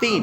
3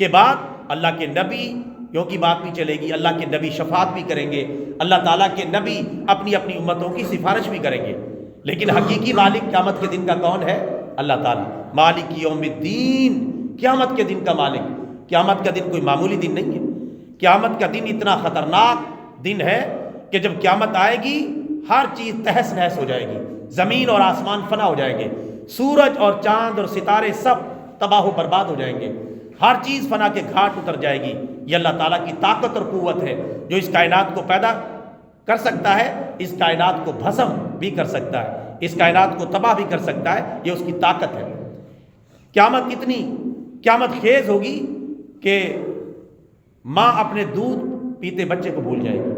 کے بعد اللہ کے نبی یوں کی بات بھی چلے گی، اللہ کے نبی شفاعت بھی کریں گے، اللہ تعالیٰ کے نبی اپنی اپنی امتوں کی سفارش بھی کریں گے، لیکن حقیقی مالک قیامت کے دن کا کون ہے؟ اللہ تعالیٰ، مالک یوم الدین، قیامت کے دن کا مالک۔ قیامت کا دن کوئی معمولی دن نہیں ہے، قیامت کا دن اتنا خطرناک دن ہے کہ جب قیامت آئے گی ہر چیز تہس نہس ہو جائے گی، زمین اور آسمان فنا ہو جائیں گے، سورج اور چاند اور ستارے سب تباہ و برباد ہو جائیں گے، ہر چیز فنا کے گھاٹ اتر جائے گی۔ یہ اللہ تعالیٰ کی طاقت اور قوت ہے جو اس کائنات کو پیدا کر سکتا ہے، اس کائنات کو بھسم بھی کر سکتا ہے، اس کائنات کو تباہ بھی کر سکتا ہے، یہ اس کی طاقت ہے۔ قیامت اتنی قیامت خیز ہوگی کہ ماں اپنے دودھ پیتے بچے کو بھول جائے گی،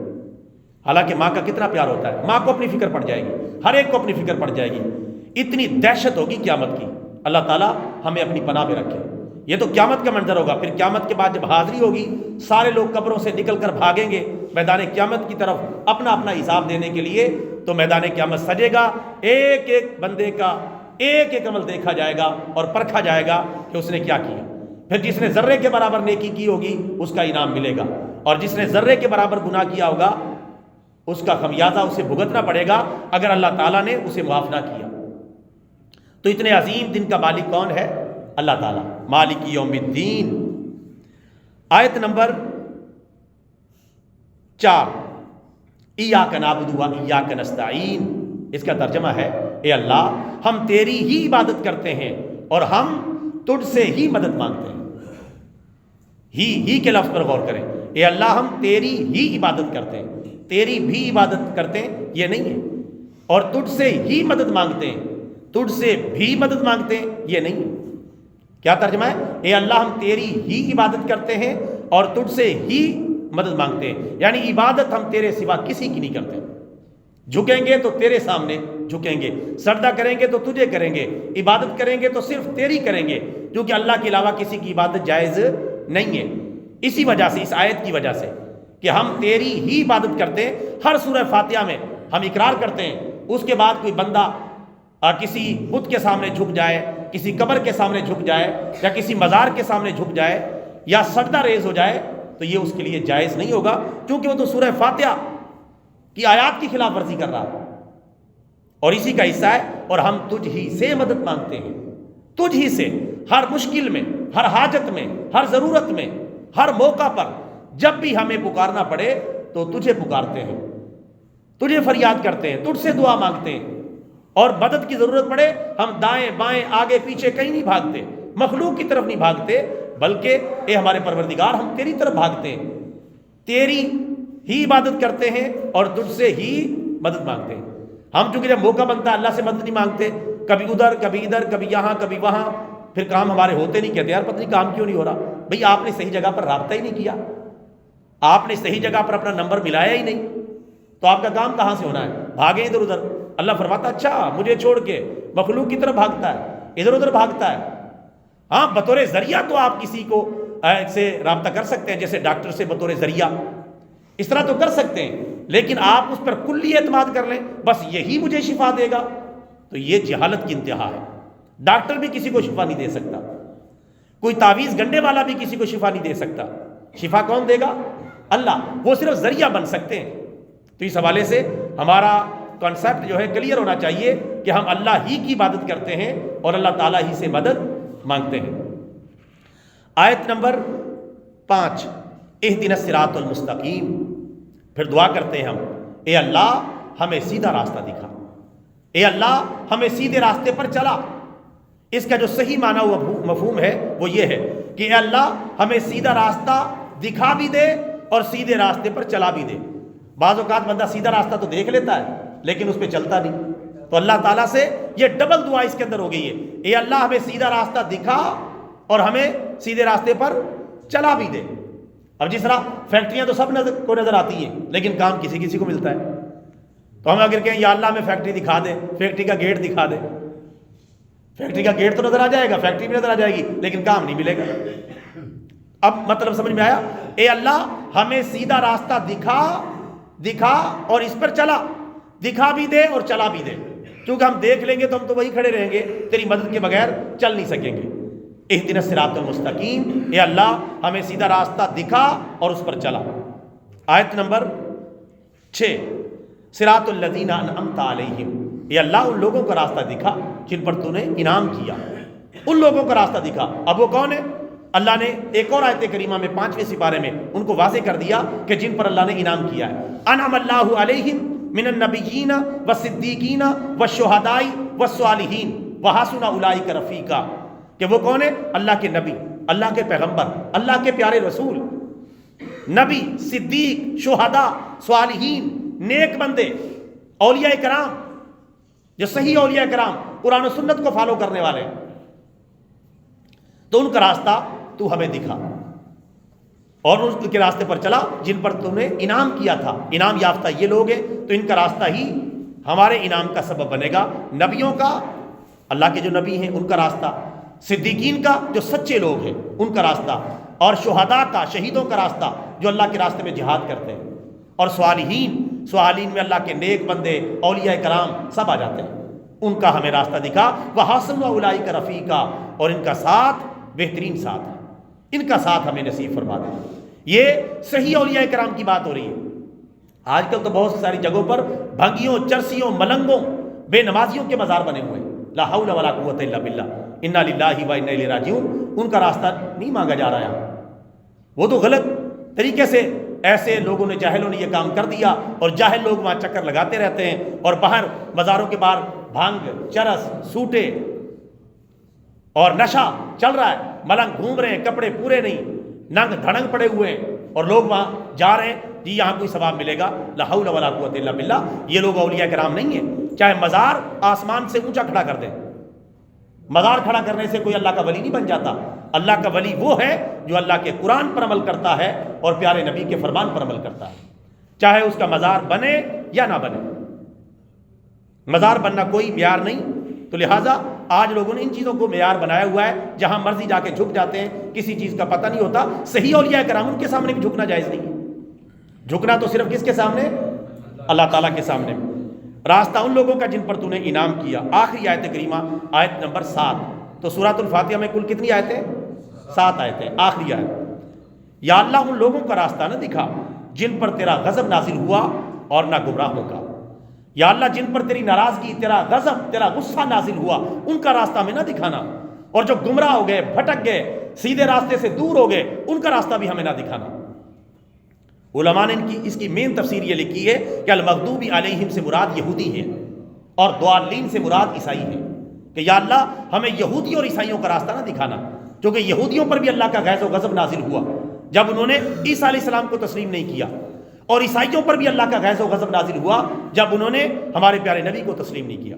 حالانکہ ماں کا کتنا پیار ہوتا ہے، ماں کو اپنی فکر پڑ جائے گی، ہر ایک کو اپنی فکر پڑ جائے گی، اتنی دہشت ہوگی قیامت کی۔ اللہ تعالیٰ ہمیں اپنی پناہ میں رکھے۔ یہ تو قیامت کا منظر ہوگا، پھر قیامت کے بعد جب حاضری ہوگی سارے لوگ قبروں سے نکل کر بھاگیں گے میدان قیامت کی طرف اپنا اپنا حساب دینے کے لیے، تو میدان قیامت سجے گا، ایک ایک بندے کا ایک ایک عمل دیکھا جائے گا اور پرکھا جائے گا کہ اس نے کیا کیا۔ پھر جس نے ذرے کے برابر نیکی کی ہوگی اس کا انعام ملے گا، اور جس نے ذرے کے برابر گناہ کیا ہوگا اس کا خمیازہ اسے بھگتنا پڑے گا اگر اللہ تعالیٰ نے اسے معاف نہ کیا۔ تو اتنے عظیم دن کا مالک کون ہے؟ اللہ تعالیٰ، مالک یوم الدین۔ آیت نمبر 4، ایاک نعبد و ایاک نستعین، اس کا ترجمہ ہے اے اللہ ہم تیری ہی عبادت کرتے ہیں اور ہم تجھ سے ہی مدد مانگتے ہیں۔ ہی کے لفظ پر غور کریں، اے اللہ ہم تیری ہی عبادت کرتے ہیں، تیری بھی عبادت کرتے ہیں یہ نہیں ہے، اور تجھ سے ہی مدد مانگتے ہیں، تجھ سے بھی مدد مانگتے ہیں یہ نہیں ہے۔ کیا ترجمہ ہے؟ اے اللہ ہم تیری ہی عبادت کرتے ہیں اور تجھ سے ہی مدد مانگتے ہیں، یعنی عبادت ہم تیرے سوا کسی کی نہیں کرتے، جھکیں گے تو تیرے سامنے جھکیں گے، سجدہ کریں گے تو تجھے کریں گے، عبادت کریں گے تو صرف تیری کریں گے، کیونکہ اللہ کے علاوہ کسی کی عبادت جائز نہیں ہے۔ اسی وجہ سے، اس آیت کی وجہ سے کہ ہم تیری ہی عبادت کرتے ہیں، ہر سورہ فاتحہ میں ہم اقرار کرتے ہیں، اس کے بعد کوئی بندہ کسی بت کے سامنے جھک جائے، کسی قبر کے سامنے جھک جائے، یا کسی مزار کے سامنے جھک جائے، یا سجدہ ریز ہو جائے، تو یہ اس کے لیے جائز نہیں ہوگا، کیونکہ وہ تو سورہ فاتحہ کی آیات کی خلاف ورزی کر رہا ہے، اور اسی کا حصہ ہے۔ اور ہم تجھ ہی سے مدد مانگتے ہیں، تجھ ہی سے، ہر مشکل میں، ہر حاجت میں، ہر ضرورت میں، ہر موقع پر جب بھی ہمیں پکارنا پڑے تو تجھے پکارتے ہیں، تجھے فریاد کرتے ہیں، تجھ سے دعا مانگتے ہیں، اور مدد کی ضرورت پڑے ہم دائیں بائیں آگے پیچھے کہیں نہیں بھاگتے، مخلوق کی طرف نہیں بھاگتے، بلکہ اے ہمارے پروردگار ہم تیری طرف بھاگتے ہیں، تیری ہی عبادت کرتے ہیں اور تجھ سے ہی مدد مانگتے ہیں۔ ہم چونکہ جب موقع بنتا ہے اللہ سے مدد نہیں مانگتے، کبھی ادھر کبھی ادھر، کبھی یہاں کبھی وہاں، پھر کام ہمارے ہوتے نہیں، کہتے یار پتہ نہیں کام کیوں نہیں ہو رہا۔ بھئی آپ نے صحیح جگہ پر رابطہ ہی نہیں کیا، آپ نے صحیح جگہ پر اپنا نمبر ملایا ہی نہیں، تو آپ کا کام کہاں سے ہونا ہے؟ بھاگیں ادھر ادھر۔ اللہ فرماتا اچھا مجھے چھوڑ کے مخلوق کی طرف بھاگتا ہے، ادھر ادھر بھاگتا ہے۔ ہاں بطور ذریعہ تو آپ کسی کو سے رابطہ کر سکتے ہیں، جیسے ڈاکٹر سے بطور ذریعہ، اس طرح تو کر سکتے ہیں، لیکن آپ اس پر کلی اعتماد کر لیں بس یہی مجھے شفا دے گا، تو یہ جہالت کی انتہا ہے۔ ڈاکٹر بھی کسی کو شفا نہیں دے سکتا، کوئی تعویذ گنڈے والا بھی کسی کو شفا نہیں دے سکتا، شفا کون دے گا؟ اللہ، وہ صرف ذریعہ بن سکتے ہیں۔ تو اس حوالے سے ہمارا کانسیپٹ جو ہے کلیئر ہونا چاہیے کہ ہم اللہ ہی کی عبادت کرتے ہیں اور اللہ تعالیٰ ہی سے مدد مانگتے ہیں۔ آیت نمبر 5، اہدنا الصراط المستقیم، پھر دعا کرتے ہیں ہم، اے اللہ ہمیں سیدھا راستہ دکھا، اے اللہ ہمیں سیدھے راستے پر چلا۔ اس کا جو صحیح معنی و مفہوم ہے وہ یہ ہے کہ اے اللہ ہمیں سیدھا راستہ دکھا بھی دے اور سیدھے راستے پر چلا بھی دے۔ بعض اوقات بندہ سیدھا راستہ تو دیکھ لیتا ہے لیکن اس پہ چلتا نہیں، تو اللہ تعالیٰ سے یہ ڈبل دعا اس کے اندر ہو گئی ہے، اے اللہ ہمیں سیدھا راستہ دکھا اور ہمیں سیدھے راستے پر چلا بھی دے۔ اب جس طرح فیکٹریاں تو سب کو نظر آتی ہیں لیکن کام کسی کسی کو ملتا ہے، تو ہم اگر کہیں یا اللہ ہمیں فیکٹری دکھا دے، فیکٹری کا گیٹ دکھا دے، فیکٹری کا گیٹ تو نظر آ جائے گا، فیکٹری بھی نظر آ جائے گی لیکن کام نہیں ملے گا۔ اب مطلب سمجھ میں آیا؟ اے اللہ ہمیں سیدھا راستہ دکھا اور اس پر چلا، دکھا بھی دے اور چلا بھی دے، کیونکہ ہم دیکھ لیں گے تو ہم تو وہی کھڑے رہیں گے، تیری مدد کے بغیر چل نہیں سکیں گے۔ اہدنا الصراط المستقیم، اے اللہ ہمیں سیدھا راستہ دکھا اور اس پر چلا۔ آیت نمبر 6، صراط الذین انعمت علیہم، اے اللہ ان لوگوں کا راستہ دکھا جن پر تو نے انعام کیا، ان لوگوں کا راستہ دکھا۔ اب وہ کون ہے؟ اللہ نے ایک اور آیت کریمہ میں 5ویں سپارے میں ان کو واضح کر دیا کہ جن پر اللہ نے انعام کیا ہے۔ انعم اللہ علیہم من النبیین والصدیقین والشہداء والصالحین وحسن اولئک رفیقا، کہ وہ کون ہے؟ اللہ کے نبی، اللہ کے پیغمبر، اللہ کے پیارے رسول، نبی، صدیق، شہداء، صالحین، نیک بندے، اولیاء کرام، جو صحیح اولیاء کرام قرآن و سنت کو فالو کرنے والے، تو ان کا راستہ تو ہمیں دکھا اور ان کے راستے پر چلا جن پر تم نے انعام کیا تھا۔ انعام یافتہ یہ لوگ ہیں تو ان کا راستہ ہی ہمارے انعام کا سبب بنے گا۔ نبیوں کا، اللہ کے جو نبی ہیں ان کا راستہ، صدیقین کا جو سچے لوگ ہیں ان کا راستہ، اور شہداء کا، شہیدوں کا راستہ جو اللہ کے راستے میں جہاد کرتے ہیں، اور صالحین میں اللہ کے نیک بندے، اولیاء کرام سب آ جاتے ہیں، ان کا ہمیں راستہ دکھا۔ وحسن اولئک رفیقا، اور ان کا ساتھ بہترین ساتھ ہے، ان کا ساتھ ہمیں نصیب فرما دے۔ یہ صحیح اولیاء کرام کی بات ہو رہی ہے۔ آج کل تو بہت ساری جگہوں پر بھنگیوں، چرسیوں، ملنگوں، بے نمازیوں کے مزار بنے ہوئے ہیں۔ لا حول ولا قوت الا باللہ، انا للہ و انا الیہ راجعون۔ ان کا راستہ نہیں مانگا جا رہا ہے، وہ تو غلط طریقے سے ایسے لوگوں نے، جاہلوں نے یہ کام کر دیا، اور جاہل لوگ وہاں چکر لگاتے رہتے ہیں، اور باہر مزاروں کے باہر بھانگ، چرس، سوٹے اور نشہ چل رہا ہے، ملنگ گھوم رہے ہیں، کپڑے پورے نہیں، ننگ دھڑنگ پڑے ہوئے ہیں، اور لوگ وہاں جا رہے ہیں جی یہاں کوئی ثواب ملے گا۔ لا حول ولا قوت الا باللہ۔ یہ لوگ اولیاء کرام نہیں ہیں۔ چاہے مزار آسمان سے اونچا کھڑا کر دیں، مزار کھڑا کرنے سے کوئی اللہ کا ولی نہیں بن جاتا۔ اللہ کا ولی وہ ہے جو اللہ کے قرآن پر عمل کرتا ہے اور پیارے نبی کے فرمان پر عمل کرتا ہے، چاہے اس کا مزار بنے یا نہ بنے۔ مزار بننا کوئی معیار نہیں، تو لہٰذا آج لوگوں نے ان چیزوں کو معیار بنایا ہوا ہے، جہاں مرضی جا کے جھک جاتے ہیں، کسی چیز کا پتہ نہیں ہوتا۔ صحیح اولیاء کرام ان کے سامنے بھی جھکنا جائز نہیں ہے۔ جھکنا تو صرف کس کے سامنے؟ اللہ تعالیٰ کے سامنے۔ راستہ ان لوگوں کا جن پر تو نے انعام کیا۔ آخری آیت کریمہ، آیت نمبر 7۔ تو سورۃ الفاتحہ میں کل کتنی آیتیں؟ 7 آیتیں۔ آخری آیت، یا اللہ ان لوگوں کا راستہ نہ دکھا جن پر تیرا غضب نازل ہوا اور نہ گمراہوں کا۔ یا اللہ جن پر تیری ناراضگی، تیرا غضب، تیرا غصہ نازل ہوا، ان کا راستہ ہمیں نہ دکھانا، اور جو گمراہ ہو گئے، بھٹک گئے، سیدھے راستے سے دور ہو گئے، ان کا راستہ بھی ہمیں نہ دکھانا۔ علماء نے اس کی مین تفسیر یہ لکھی ہے کہ المغضوب علیہم سے مراد یہودی ہے، اور ضالین سے مراد عیسائی ہے، کہ یا اللہ ہمیں یہودیوں اور عیسائیوں کا راستہ نہ دکھانا، کیونکہ یہودیوں پر بھی اللہ کا غیظ و غضب نازل ہوا جب انہوں نے عیسیٰ علیہ السلام کو تسلیم نہیں کیا، اور عیسائیوں پر بھی اللہ کا غیظ و غضب نازل ہوا جب انہوں نے ہمارے پیارے نبی کو تسلیم نہیں کیا۔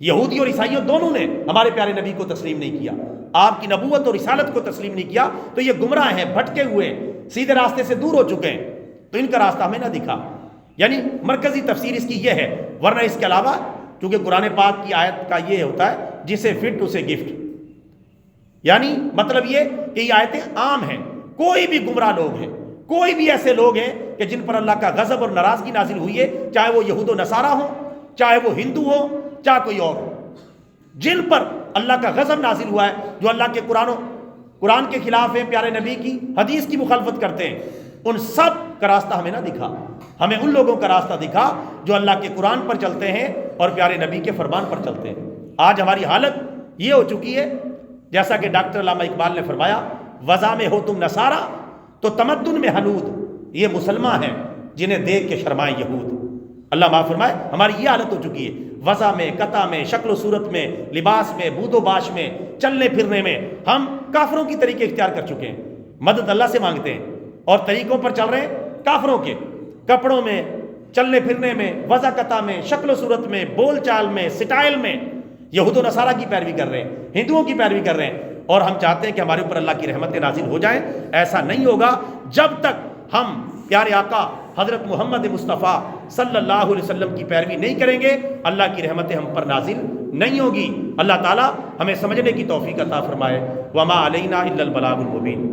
یہودی اور عیسائیوں دونوں نے ہمارے پیارے نبی کو تسلیم نہیں کیا، آپ کی نبوت اور رسالت کو تسلیم نہیں کیا، تو یہ گمراہ ہیں، بھٹکے ہوئے، سیدھے راستے سے دور ہو چکے ہیں، تو ان کا راستہ ہمیں نہ دکھا۔ یعنی مرکزی تفسیر اس کی یہ ہے، ورنہ اس کے علاوہ چونکہ قرآن پاک کی آیت کا یہ ہوتا ہے جسے فٹ اسے گفٹ، یعنی مطلب یہ کہ یہ آیتیں عام ہیں، کوئی بھی گمراہ لوگ ہیں، کوئی بھی ایسے لوگ ہیں کہ جن پر اللہ کا غضب اور ناراضگی نازل ہوئی ہے، چاہے وہ یہود و نصارہ ہوں، چاہے وہ ہندو ہوں، چاہے کوئی اور ہو، جن پر اللہ کا غضب نازل ہوا ہے، جو اللہ کے قرآن کے خلاف ہیں، پیارے نبی کی حدیث کی مخالفت کرتے ہیں، ان سب کا راستہ ہمیں نہ دکھا، ہمیں ان لوگوں کا راستہ دکھا جو اللہ کے قرآن پر چلتے ہیں اور پیارے نبی کے فرمان پر چلتے ہیں۔ آج ہماری حالت یہ ہو چکی ہے، جیسا کہ ڈاکٹر علامہ اقبال نے فرمایا، وضع میں ہو تم نصارہ تو تمدن میں حنود، یہ مسلمان ہیں جنہیں دیکھ کے شرمائے یہود۔ اللہ معاف فرمائے، ہماری یہ حالت ہو چکی ہے، وضع میں، قطع میں، شکل و صورت میں، لباس میں، بود و باش میں، چلنے پھرنے میں ہم کافروں کی طریقے اختیار کر چکے ہیں، مدد اللہ سے مانگتے ہیں، اور طریقوں پر چل رہے ہیں کافروں کے، کپڑوں میں، چلنے پھرنے میں، وضع قطع میں، شکل و صورت میں، بول چال میں، سٹائل میں یہود و نصارہ کی پیروی کر رہے ہیں، ہندوؤں کی پیروی کر رہے ہیں، اور ہم چاہتے ہیں کہ ہمارے اوپر اللہ کی رحمتیں نازل ہو جائیں۔ ایسا نہیں ہوگا جب تک ہم پیارے آقا حضرت محمد مصطفیٰ صلی اللہ علیہ وسلم کی پیروی نہیں کریں گے، اللہ کی رحمتیں ہم پر نازل نہیں ہوگی۔ اللہ تعالیٰ ہمیں سمجھنے کی توفیق عطا فرمائے۔ وما علینا الا البلاغ المبین۔